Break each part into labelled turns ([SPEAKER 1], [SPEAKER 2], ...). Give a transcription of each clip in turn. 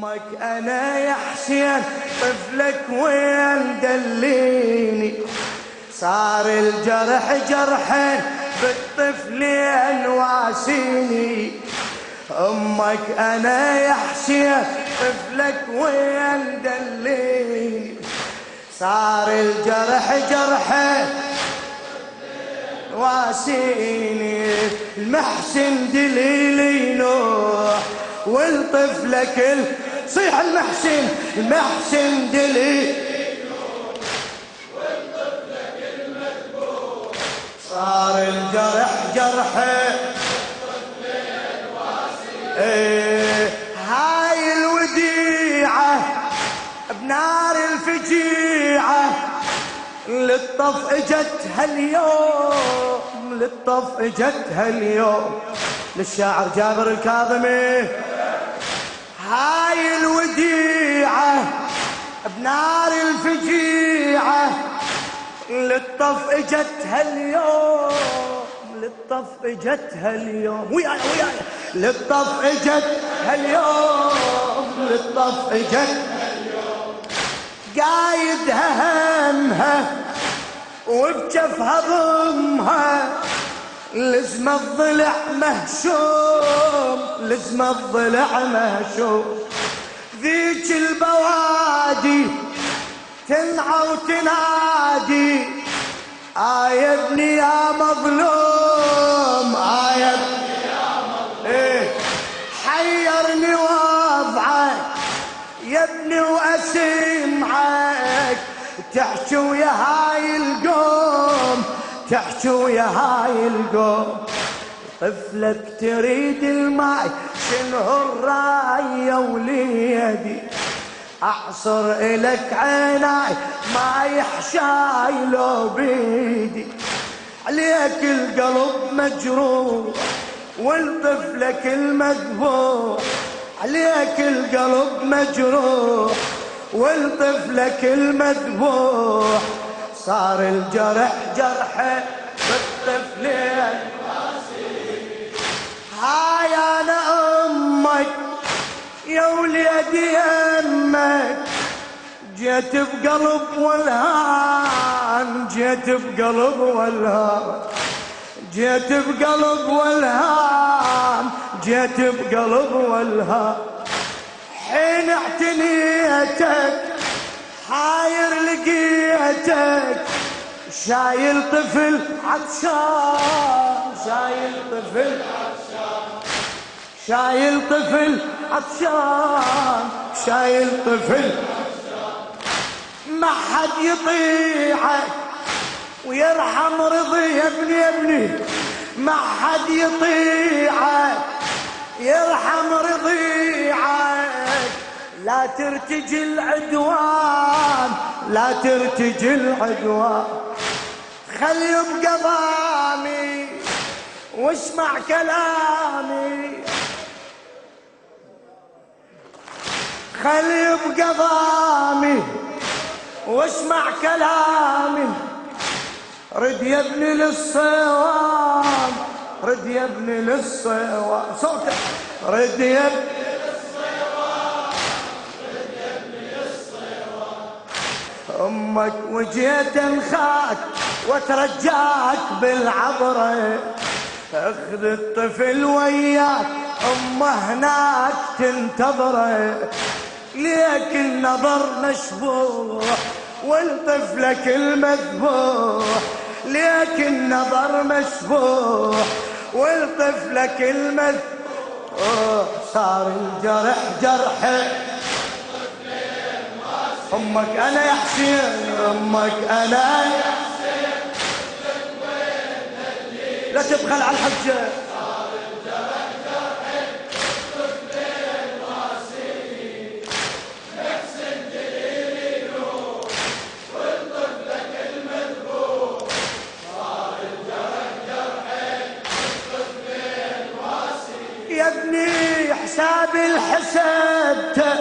[SPEAKER 1] امك انا يا حسين طفلك وين دليني، صار الجرح جرحين بالطفلين واسيني. امك انا يا حسين طفلك وين دليني، صار الجرح جرحين واسيني. المحسن دليلي نوح والطفلك صيح المحسن، المحسن دليلي والطفلك المذبوح، صار الجرح جرحه هاي الوديعة بنار الفجيعة للطف اجت هاليوم، للطف اجت هاليوم. للشاعر جابر الكاظمي. هاي الوديعة بنار الفجيعة للطف اجت هاليوم، للطف اجت هاليوم. وياي وياي للطف اجت هاليوم، للطف اجت هاليوم. قايدها همها وبجفها ضمها، لزم الضلع مهشوم، لزم الضلع مهشوم. ذيك البوادي تنعى وتنادي يا ابني يا مظلوم، يا ابني يا مظلوم. حيرني وضعك يا ابني واسمعك، تحكي ويا هاي القوم، تحكي ويا هاي القوم. طفلك تريد الماي شنو الراي يا وليدي، اعصر الك عيناي ما يحشاي لو بيدي. عليك القلب مجروح والطفلك المذبوح، عليك القلب مجروح والطفلك المذبوح. صار الجرح جرحه بالطفلين. هاي انا امك يا وليدي امك، جيت بقلب والهان، جيت بقلب والهان، جيت بقلب والهان، جيت بقلب والهان. حين اعتنيتك حاير لقيتك، شايل طفل عطشان، شايل طفل عطشان، شايل طفل عطشان، شايل طفل عطشان. ما حد يطيعك ويرحم رضي يا ابني، يا ابني ما حد يطيعك يرحم رضيعك. لا ترتجي العدوان، لا ترتجي العدوان. خل يبقى ضامي واسمع كلامي، خل يبقى ضامي واسمع كلامي. رد يا ابني للصواب، رد يا ابني للصواب. صوتك رد يا ابني للصواب، رد يا ابني للصواب. امك وجيت انخاك وترجاك بالعبره، اخذ الطفل وياك امه هناك تنتظره. ليك النظر مشبوح والطفلك المذبوح، ليك النظر مشبوح والطفلك المذبوح. صار الجرح جرحه امك انا يا حسين، امك انا يا حسين. لا تبخل على الحجه. صار الجرح جرحه الطفلين واسيني، محسن دليلي نور والطفلك المذبوح. صار الجرح جرحه الطفلين واسيني. يا ابني حسابي الحسبته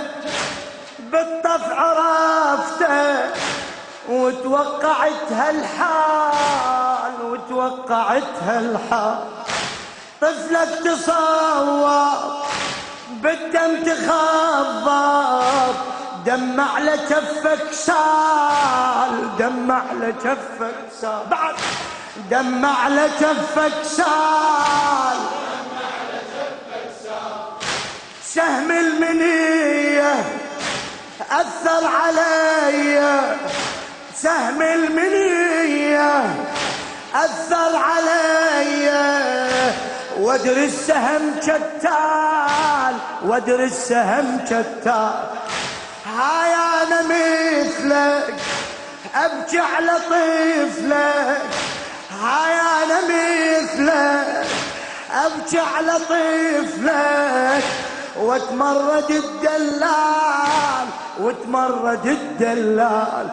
[SPEAKER 1] بالطف عرفته، وتوقعت هالحال، وتوقعت هالحال. طفلك تصور بالدم تخضر، دمع على كفك سال، دمع على كفك سال، بعد دمع على كفك سال، سهم المنية أثر علي، سهم المنية أثر علي، وادري السهم شتال، وادري السهم شتال. هاي أنا مثلك أبكي على طفلك، هاي أنا مثلك أبكي على طفلك، واتمرد الدلال، واتمرد الدلال.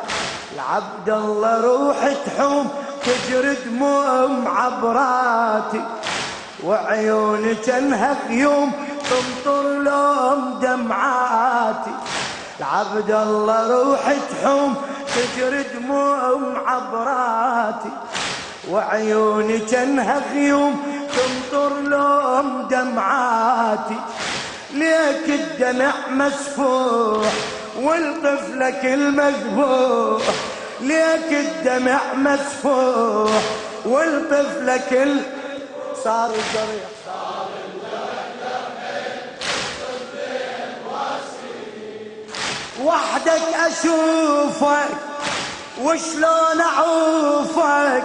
[SPEAKER 1] العبد الله روح تحوم تجري دموع عبراتي، وعيوني كانها غيوم تمطر لهم دمعاتي. العبد الله روح تحوم تجري دموع عبراتي، وعيوني كانها غيوم تمطر لهم دمعاتي. ليك الدمع مسفوح والطفلك المذبوح، ليك الدمع مسفوح والطفلك صار الجريح، صار وحدك اشوفك وشلون اعوفك،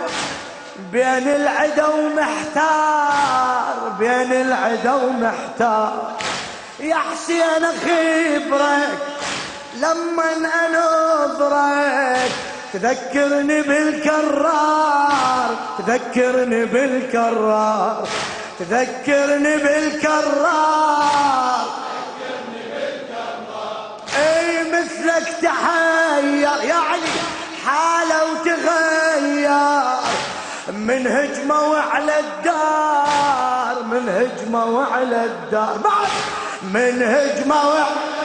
[SPEAKER 1] بين العدا ومحتار، بين العدا ومحتار. يا حسين خبرك لما انظرك، تذكرني بالكرار، تذكرني بالكرار، تذكرني بالكرار. اي مثلك تحير يعني حاله وتغير، من هجمه وعلى الدار، من هجمه وعلى الدار، بعد من هجمه وعلى